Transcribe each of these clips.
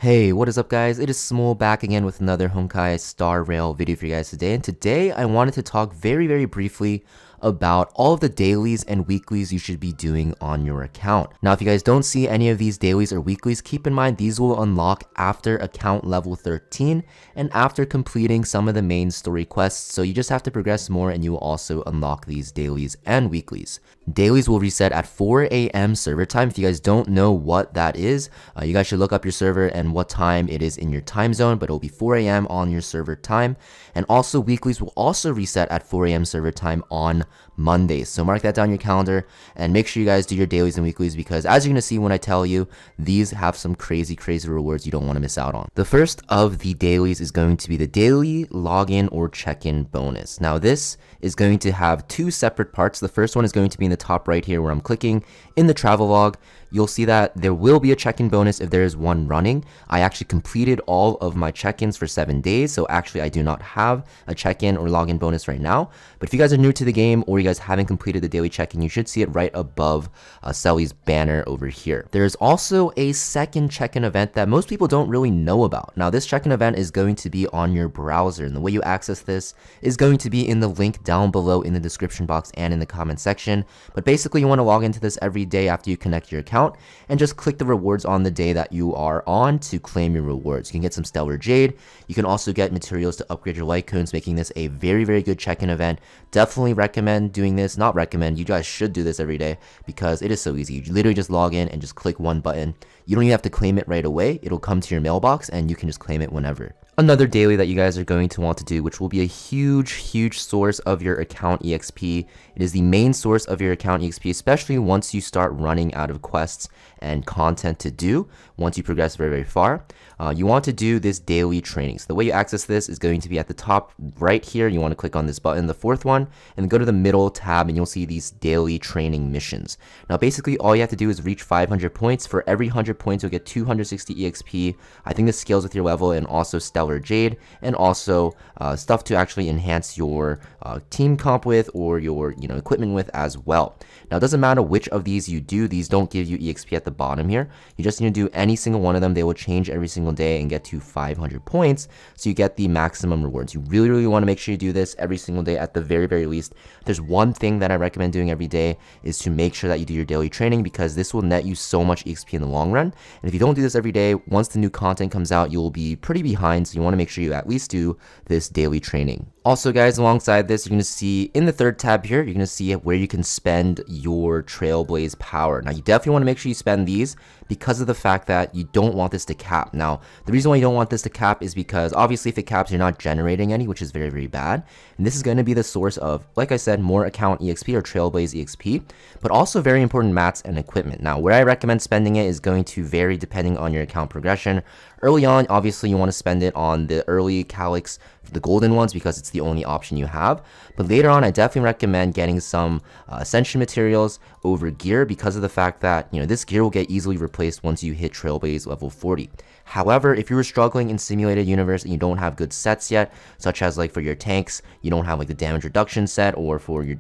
Hey, what is up guys? It is Samool back again with another Honkai Star Rail video for you guys today. And today I wanted to talk very briefly about all of the dailies and weeklies you should be doing on your account. Now, if you guys don't see any of these dailies or weeklies, keep in mind these will unlock after account level 13 and after completing some of the main story quests. So you just have to progress more and you will also unlock these dailies and weeklies. Dailies will reset at 4 a.m. server time. If you guys don't know what that is, you guys should look up your server and what time it is in your time zone, but it'll be 4 a.m. on your server time. And also weeklies will also reset at 4 a.m. server time on Mondays. So mark that down your calendar and make sure you guys do your dailies and weeklies because as you're going to see when I tell you, these have some crazy rewards you don't want to miss out on. The first of the dailies is going to be the daily login or check-in bonus. Now this is going to have two separate parts. The first one is going to be in the top right here where I'm clicking in the travel log. You'll see that there will be a check-in bonus if there is one running. I actually completed all of my check-ins for 7 days, so actually I do not have a check-in or login bonus right now. But if you guys are new to the game or you guys haven't completed the daily check-in, you should see it right above Selly's banner over here. There's also a second check-in event that most people don't really know about. Now this check-in event is going to be on your browser, and the way you access this is going to be in the link down below in the description box and in the comment section. But basically you want to log into this every day after you connect your account and just click the rewards on the day that you are on to claim your rewards. You can get some Stellar Jade. You can also get materials to upgrade your light cones, making this a very good check-in event. Definitely recommend doing this. Not recommend, you guys should do this every day because it is so easy. You literally just log in and just click one button. You don't even have to claim it right away. It'll come to your mailbox and you can just claim it whenever. Another daily that you guys are going to want to do, which will be a huge source of your account EXP. It is the main source of your account EXP, especially once you start running out of quests and content to do. Once you progress very far, you want to do this daily training. So the way you access this is going to be at the top right here. You want to click on this button, the fourth one, and go to the middle tab and you'll see these daily training missions. Now basically all you have to do is reach 500 points. For every 100 points you'll get 260 EXP. I think this scales with your level, and also Stellar Jade, and also stuff to actually enhance your team comp with or your equipment with as well. Now it doesn't matter which of these you do, these don't give you EXP at the bottom here. You just need to do any single one of them. They will change every single day and get to 500 points, so you get the maximum rewards. You really want to make sure you do this every single day at the very least. There's one thing that I recommend doing every day is to make sure that you do your daily training, because this will net you so much EXP in the long run. And if you don't do this every day, once the new content comes out, you will be pretty behind, so you want to make sure you at least do this daily training. Also guys, alongside this, you're going to see in the third tab here, you're going to see where you can spend your Trailblaze power. Now you definitely want to make sure you spend these because of the fact that you don't want this to cap. Now the reason why you don't want this to cap is because obviously if it caps, you're not generating any, which is very bad. And this is going to be the source of, like I said, more account EXP or Trailblaze EXP, but also very important mats and equipment. Now where I recommend spending it is going to vary depending on your account progression. Early on, obviously you want to spend it on the early Calyx, the golden ones, because it's the only option you have. But later on, I definitely recommend getting some ascension materials over gear because of the fact that this gear will get easily replaced once you hit Trailblaze level 40. However, if you were struggling in Simulated Universe and you don't have good sets yet, such as like for your tanks, you don't have like the damage reduction set, or for your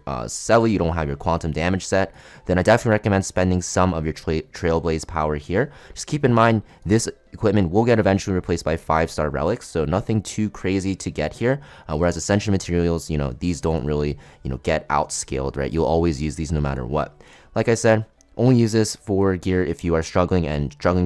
Selly, you don't have your quantum damage set, then I definitely recommend spending some of your Trailblaze power here. Just keep in mind, this equipment will get eventually replaced by 5-star relics, so nothing too crazy to get here. Whereas ascension materials, these don't really, get outscaled, right? You'll always use these no matter what. Like I said, only use this for gear if you are struggling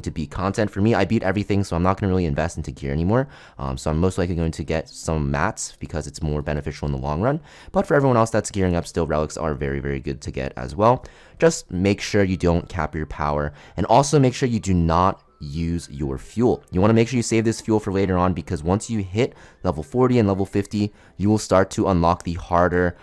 to beat content. For me, I beat everything, so I'm not going to really invest into gear anymore. So I'm most likely going to get some mats because it's more beneficial in the long run. But for everyone else that's gearing up still, relics are very good to get as well. Just make sure you don't cap your power, and also make sure you do not use your fuel. You want to make sure you save this fuel for later on, because once you hit level 40 and level 50, you will start to unlock the harder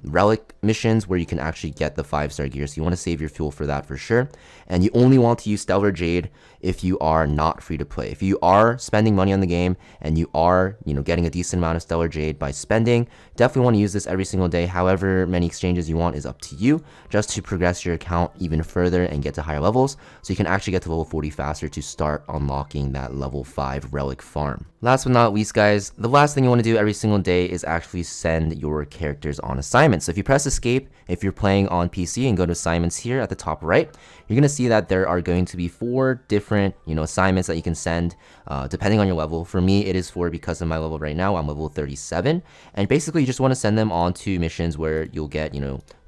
relic missions where you can actually get the 5-star gear. So you want to save your fuel for that for sure. And you only want to use Stellar Jade if you are not free to play. If you are spending money on the game and you are, getting a decent amount of Stellar Jade by spending, definitely want to use this every single day. However many exchanges you want is up to you, just to progress your account even further and get to higher levels, so you can actually get to level 40 faster to start unlocking that level 5 relic farm. Last but not least guys, the last thing you want to do every single day is actually send your characters on assignments. So if you press escape, if you're playing on PC and go to assignments here at the top right, you're going to see that there are going to be 4 different different, assignments that you can send depending on your level. For me, it is 4 because of my level right now. I'm level 37. And basically, you just want to send them on to missions where you'll get,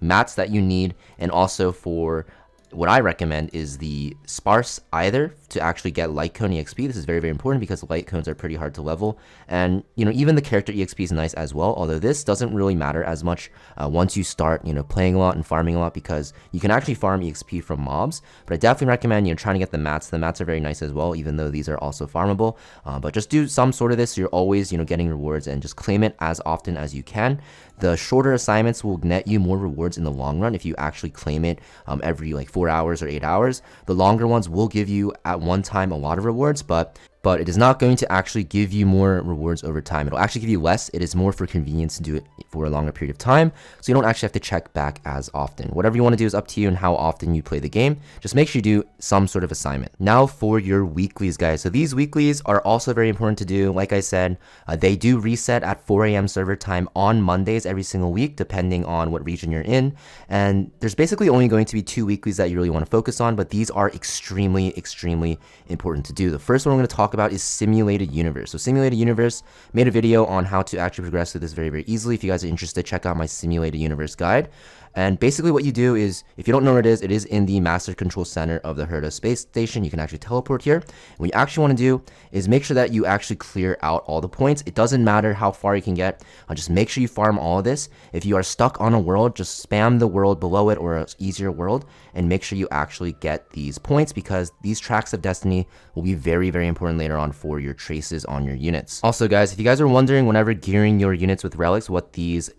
mats that you need. And also for what I recommend is the sparse either to actually get light cone EXP. This is very, very important because light cones are pretty hard to level. And, even the character EXP is nice as well, although this doesn't really matter as much once you start, playing a lot and farming a lot, because you can actually farm EXP from mobs. But I definitely recommend, trying to get the mats. The mats are very nice as well, even though these are also farmable. But just do some sort of this so you're always, getting rewards, and just claim it as often as you can. The shorter assignments will net you more rewards in the long run if you actually claim it every 4 hours or 8 hours. The longer ones will give you at one time a lot of rewards, but it is not going to actually give you more rewards over time. It'll actually give you less. It is more for convenience to do it for a longer period of time, so you don't actually have to check back as often. Whatever you want to do is up to you and how often you play the game. Just make sure you do some sort of assignment. Now for your weeklies, guys. So these weeklies are also very important to do. Like I said, they do reset at 4 a.m. server time on Mondays every single week, depending on what region you're in. And there's basically only going to be 2 weeklies that you really want to focus on, but these are extremely, extremely important to do. The first one I'm going to talk about is Simulated Universe. So Simulated Universe, made a video on how to actually progress through this very, very easily. If you guys are interested, check out my Simulated Universe guide. And basically what you do is, if you don't know where it is in the Master Control Center of the Herda Space Station. You can actually teleport here. And what you actually want to do is make sure that you actually clear out all the points. It doesn't matter how far you can get. Just make sure you farm all of this. If you are stuck on a world, just spam the world below it or an easier world, and make sure you actually get these points, because these tracks of destiny will be very, very important later on for your traces on your units. Also, guys, if you guys are wondering whenever gearing your units with relics what these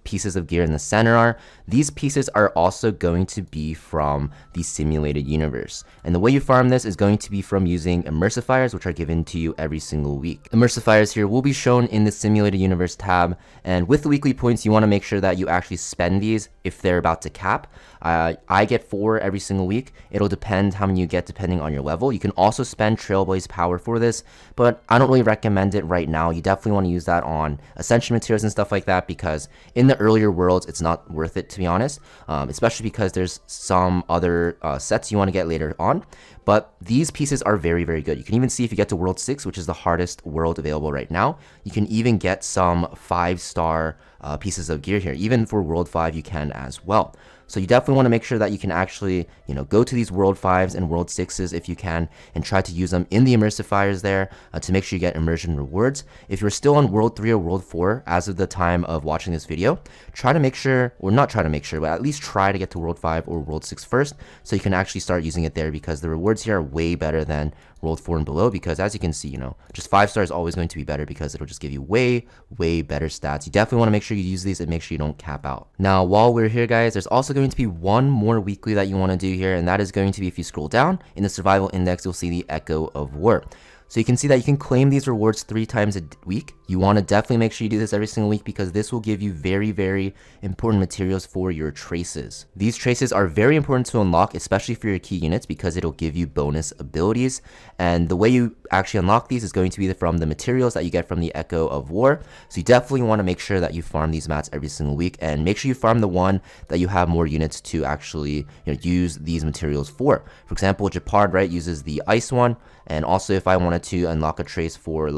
pieces of gear in the center are, these pieces are also going to be from the Simulated Universe. And the way you farm this is going to be from using Immersifiers, which are given to you every single week. Immersifiers here will be shown in the Simulated Universe tab, and with the weekly points, you want to make sure that you actually spend these if they're about to cap. I get 4 every single week. It'll depend how many you get depending on your level. You can also spend Trailblaze power for this, but I don't really recommend it right now. You definitely want to use that on Ascension materials and stuff like that, because in the earlier worlds, it's not worth it, to be honest, especially because there's some other sets you want to get later on. But these pieces are very, very good. You can even see if you get to World 6, which is the hardest world available right now, you can even get some 5-star pieces of gear here. Even for World 5, you can as well. So you definitely want to make sure that you can actually, go to these World 5s and World 6s if you can, and try to use them in the Immersifiers there to make sure you get immersion rewards. If you're still on World 3 or World 4 as of the time of watching this video, try to make sure, or not try to make sure, but at least try to get to World 5 or World 6 first, so you can actually start using it there, because the rewards here are way better than World 4 and below, because as you can see, just 5 stars is always going to be better, because it'll just give you way, way better stats. You definitely want to make sure you use these and make sure you don't cap out. Now, while we're here, guys, there's also going to be one more weekly that you want to do here, and that is going to be, if you scroll down in the survival index, you'll see the Echo of War. So you can see that you can claim these rewards 3 times a week. You want to definitely make sure you do this every single week, because this will give you very, very important materials for your traces. These traces are very important to unlock, especially for your key units, because it'll give you bonus abilities. And the way you actually unlock these is going to be from the materials that you get from the Echo of War. So you definitely want to make sure that you farm these mats every single week, and make sure you farm the one that you have more units to actually use these materials for. For example, Japard, right, uses the ice one. And also, if I wanted to unlock a trace for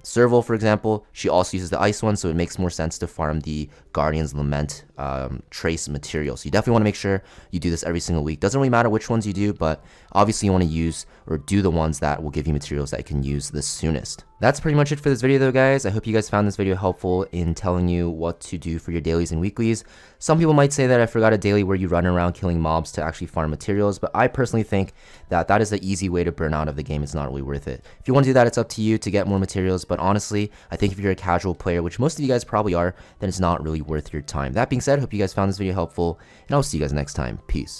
Serval, for example, she also uses the ice one, so it makes more sense to farm the Guardian's Lament trace material. So you definitely want to make sure you do this every single week. Doesn't really matter which ones you do, but obviously you want to use or do the ones that will give you materials that you can use the soonest. That's pretty much it for this video though, guys. I hope you guys found this video helpful in telling you what to do for your dailies and weeklies. Some people might say that I forgot a daily where you run around killing mobs to actually farm materials, but I personally think that that is an easy way to burn out of the game. It's not really worth it. If you want to do that, it's up to you to get more materials, but honestly, I think if you're a casual player, which most of you guys probably are, then it's not really worth your time. That being said, I hope you guys found this video helpful, and I'll see you guys next time. Peace.